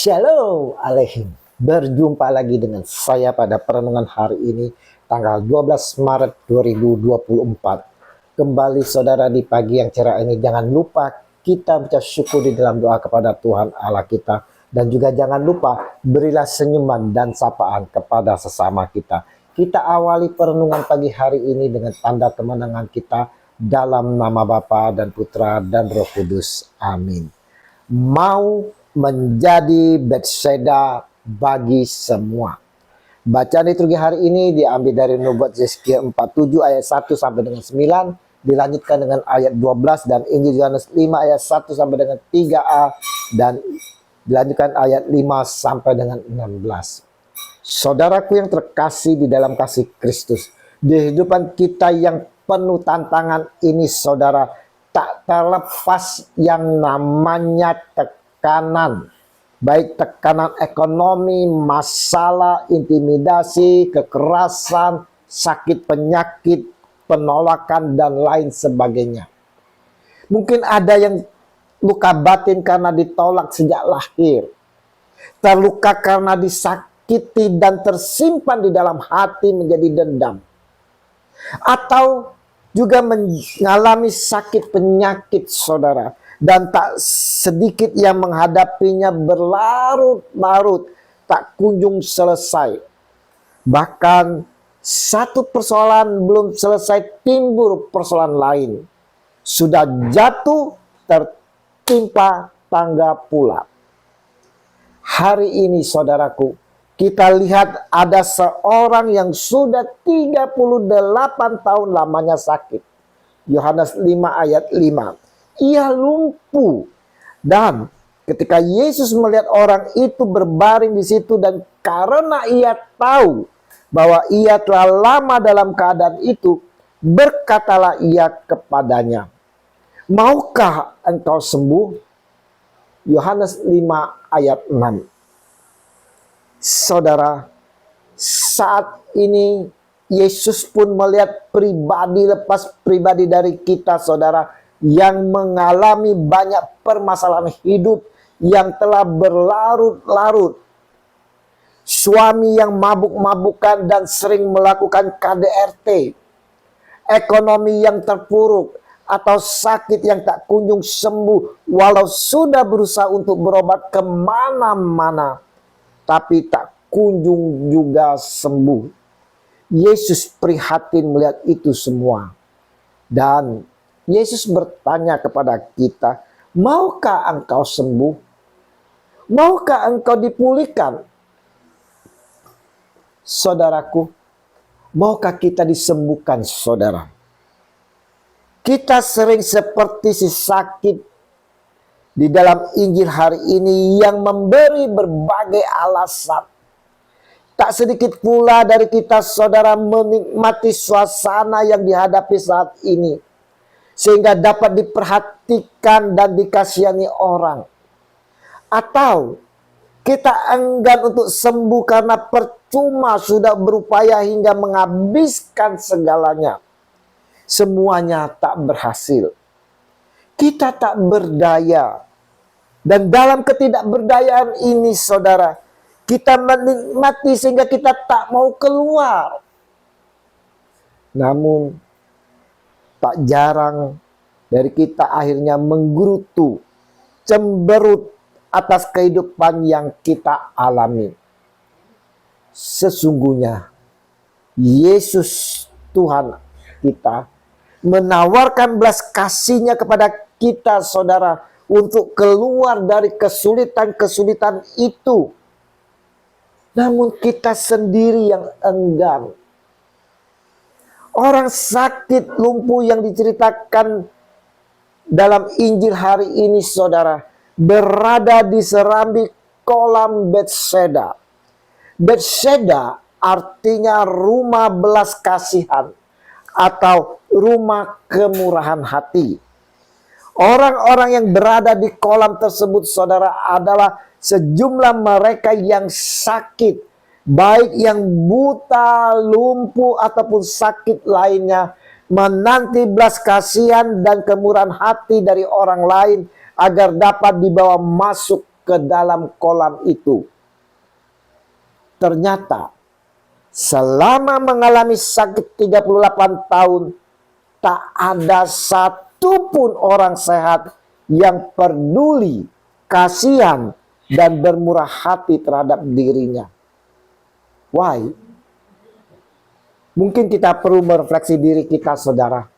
Shalom Aleihim. Berjumpa lagi dengan saya pada perenungan hari ini tanggal 12 Maret 2024. Kembali saudara di pagi yang cerah ini, jangan lupa kita ucap syukur di dalam doa kepada Tuhan Allah kita. Dan juga jangan lupa berilah senyuman dan sapaan kepada sesama kita. Kita awali perenungan pagi hari ini dengan tanda kemenangan kita dalam nama Bapa dan Putra dan Roh Kudus. Amin. Mau menjadi Bethsaida bagi semua. Bacaan liturgi hari ini diambil dari Nubuat Yesaya 47 ayat 1 sampai dengan 9, dilanjutkan dengan ayat 12 dan Injil Yohanes 5 ayat 1 sampai dengan 3a dan dilanjutkan ayat 5 sampai dengan 16. Saudaraku yang terkasih di dalam kasih Kristus, di kehidupan kita yang penuh tantangan ini saudara, tak terlepas yang namanya tekanan, baik tekanan ekonomi, masalah, intimidasi, kekerasan, sakit penyakit, penolakan, dan lain sebagainya. Mungkin ada yang luka batin karena ditolak sejak lahir, terluka karena disakiti dan tersimpan di dalam hati menjadi dendam, atau juga mengalami sakit penyakit saudara, dan tak sedikit yang menghadapinya berlarut-larut, tak kunjung selesai. Bahkan satu persoalan belum selesai, timbul persoalan lain. Sudah jatuh, tertimpa tangga pula. Hari ini saudaraku, kita lihat ada seorang yang sudah 38 tahun lamanya sakit. Yohanes 5 ayat 5. Ia lumpuh, dan ketika Yesus melihat orang itu berbaring di situ, dan karena ia tahu bahwa ia telah lama dalam keadaan itu, berkatalah ia kepadanya, "Maukah engkau sembuh?" Yohanes 5 ayat 6. Saudara, saat ini Yesus pun melihat pribadi lepas pribadi dari kita saudara, yang mengalami banyak permasalahan hidup yang telah berlarut-larut. Suami yang mabuk-mabukan dan sering melakukan KDRT, ekonomi yang terpuruk, atau sakit yang tak kunjung sembuh walau sudah berusaha untuk berobat kemana-mana, tapi tak kunjung juga sembuh. Yesus prihatin melihat itu semua. Dan Yesus bertanya kepada kita, "Maukah engkau sembuh? Maukah engkau dipulihkan?" Saudaraku, maukah kita disembuhkan saudara? Kita sering seperti si sakit di dalam Injil hari ini yang memberi berbagai alasan. Tak sedikit pula dari kita saudara menikmati suasana yang dihadapi saat ini, sehingga dapat diperhatikan dan dikasihani orang. Atau kita enggan untuk sembuh karena percuma sudah berupaya hingga menghabiskan segalanya. Semuanya tak berhasil. Kita tak berdaya. Dan dalam ketidakberdayaan ini saudara, kita menikmati sehingga kita tak mau keluar. Namun tak jarang dari kita akhirnya menggerutu, cemberut atas kehidupan yang kita alami. Sesungguhnya Yesus Tuhan kita menawarkan belas kasih-Nya kepada kita saudara untuk keluar dari kesulitan-kesulitan itu. Namun kita sendiri yang enggan. Orang sakit lumpuh yang diceritakan dalam Injil hari ini saudara, berada di serambi kolam Bethsaida. Bethsaida artinya rumah belas kasihan atau rumah kemurahan hati. Orang-orang yang berada di kolam tersebut saudara adalah sejumlah mereka yang sakit, baik yang buta, lumpuh, ataupun sakit lainnya, menanti belas kasihan dan kemurahan hati dari orang lain agar dapat dibawa masuk ke dalam kolam itu. Ternyata selama mengalami sakit 38 tahun, tak ada satupun orang sehat yang peduli, kasihan, dan bermurah hati terhadap dirinya. Why? Mungkin kita perlu merefleksi diri kita, saudara.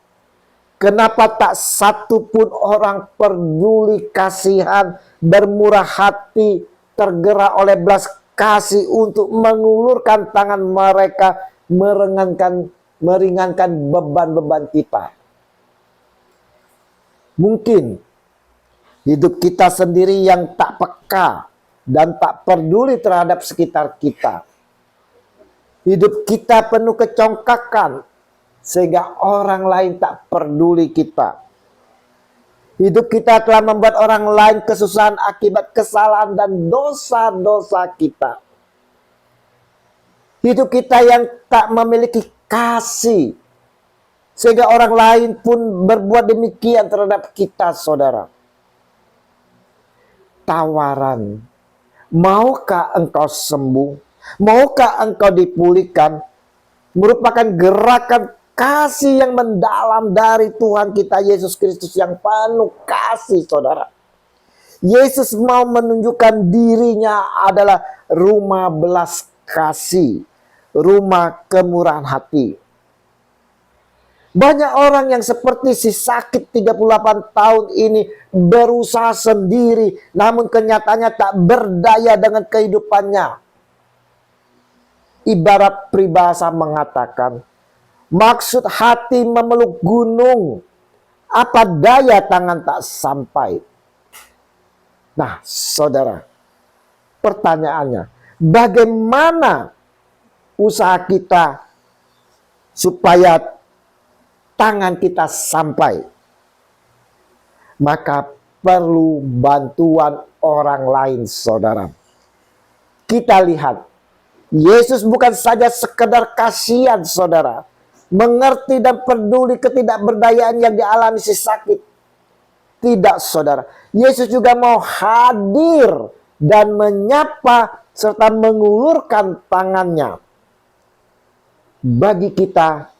Kenapa tak satupun orang peduli, kasihan, bermurah hati, tergerak oleh belas kasih untuk mengulurkan tangan mereka, meringankan beban-beban kita. Mungkin hidup kita sendiri yang tak peka dan tak peduli terhadap sekitar kita. Hidup kita penuh kecongkakan sehingga orang lain tak peduli kita. Hidup kita telah membuat orang lain kesusahan akibat kesalahan dan dosa-dosa kita. Hidup kita yang tak memiliki kasih, sehingga orang lain pun berbuat demikian terhadap kita, saudara. Tawaran, maukah engkau sembuh? Maukah engkau dipulihkan? Merupakan gerakan kasih yang mendalam dari Tuhan kita Yesus Kristus yang penuh kasih, saudara. Yesus mau menunjukkan dirinya adalah rumah belas kasih, rumah kemurahan hati. Banyak orang yang seperti si sakit 38 tahun ini berusaha sendiri, namun kenyataannya tak berdaya dengan kehidupannya. Ibarat peribahasa mengatakan, maksud hati memeluk gunung, apa daya tangan tak sampai. Nah, saudara, pertanyaannya, bagaimana usaha kita supaya tangan kita sampai? Maka perlu bantuan orang lain, saudara. Kita lihat, Yesus bukan saja sekedar kasihan, saudara, mengerti dan peduli ketidakberdayaan yang dialami si sakit. Tidak, saudara. Yesus juga mau hadir dan menyapa serta mengulurkan tangannya. Bagi kita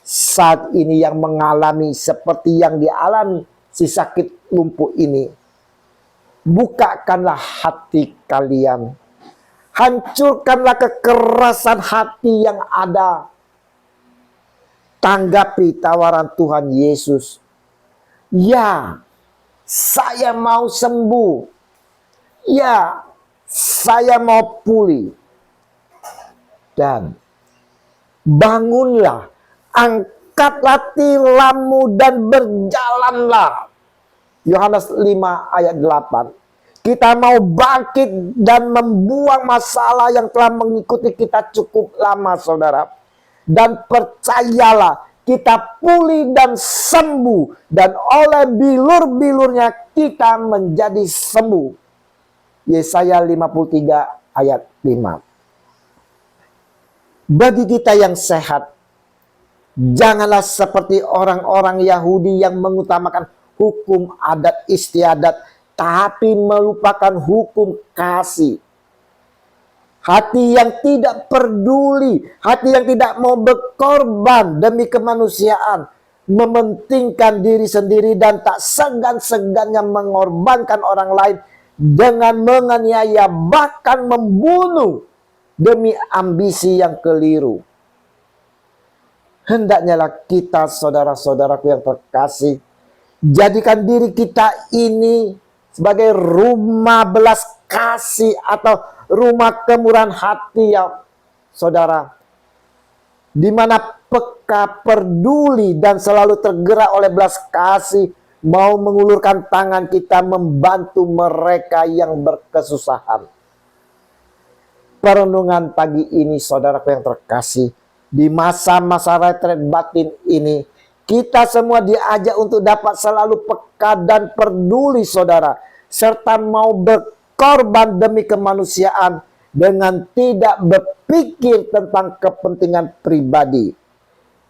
saat ini yang mengalami seperti yang dialami si sakit lumpuh ini, bukakanlah hati kalian. Hancurkanlah kekerasan hati yang ada. Tanggapi tawaran Tuhan Yesus. Ya, saya mau sembuh. Ya, saya mau pulih. Dan bangunlah, angkatlah tilammu dan berjalanlah. Yohanes 5 ayat 8. Kita mau bangkit dan membuang masalah yang telah mengikuti kita cukup lama, saudara. Dan percayalah, kita pulih dan sembuh. Dan oleh bilur-bilurnya kita menjadi sembuh. Yesaya 53 ayat 5. Bagi kita yang sehat, janganlah seperti orang-orang Yahudi yang mengutamakan hukum adat istiadat, tapi melupakan hukum kasih. Hati yang tidak peduli, hati yang tidak mau berkorban demi kemanusiaan, mementingkan diri sendiri dan tak segan-segannya mengorbankan orang lain dengan menganiaya, bahkan membunuh demi ambisi yang keliru. Hendaknya kita, saudara-saudaraku yang terkasih, jadikan diri kita ini sebagai rumah belas kasih atau rumah kemurahan hati, ya saudara, di mana peka, peduli, dan selalu tergerak oleh belas kasih, mau mengulurkan tangan kita membantu mereka yang berkesusahan. Perenungan pagi ini, saudaraku yang terkasih, di masa-masa retret batin ini, kita semua diajak untuk dapat selalu peka dan peduli, saudara, serta mau berkorban demi kemanusiaan dengan tidak berpikir tentang kepentingan pribadi.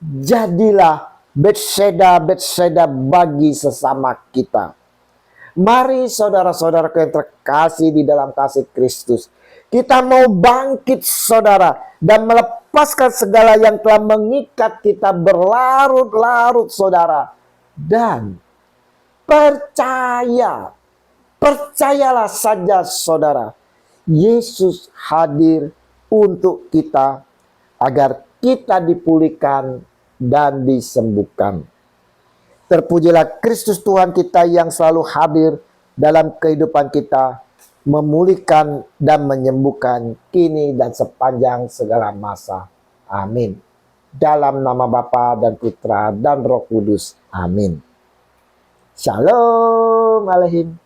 Jadilah Bethsaida bagi sesama kita. Mari saudara-saudaraku yang terkasih di dalam kasih Kristus, kita mau bangkit saudara dan melepaskan segala yang telah mengikat kita berlarut-larut saudara. Dan percayalah saja saudara, Yesus hadir untuk kita agar kita dipulihkan dan disembuhkan. Terpujilah Kristus Tuhan kita yang selalu hadir dalam kehidupan kita, memulihkan dan menyembuhkan kini dan sepanjang segala masa. Amin. Dalam nama Bapa dan Putra dan Roh Kudus. Amin. Shalom Aleihim.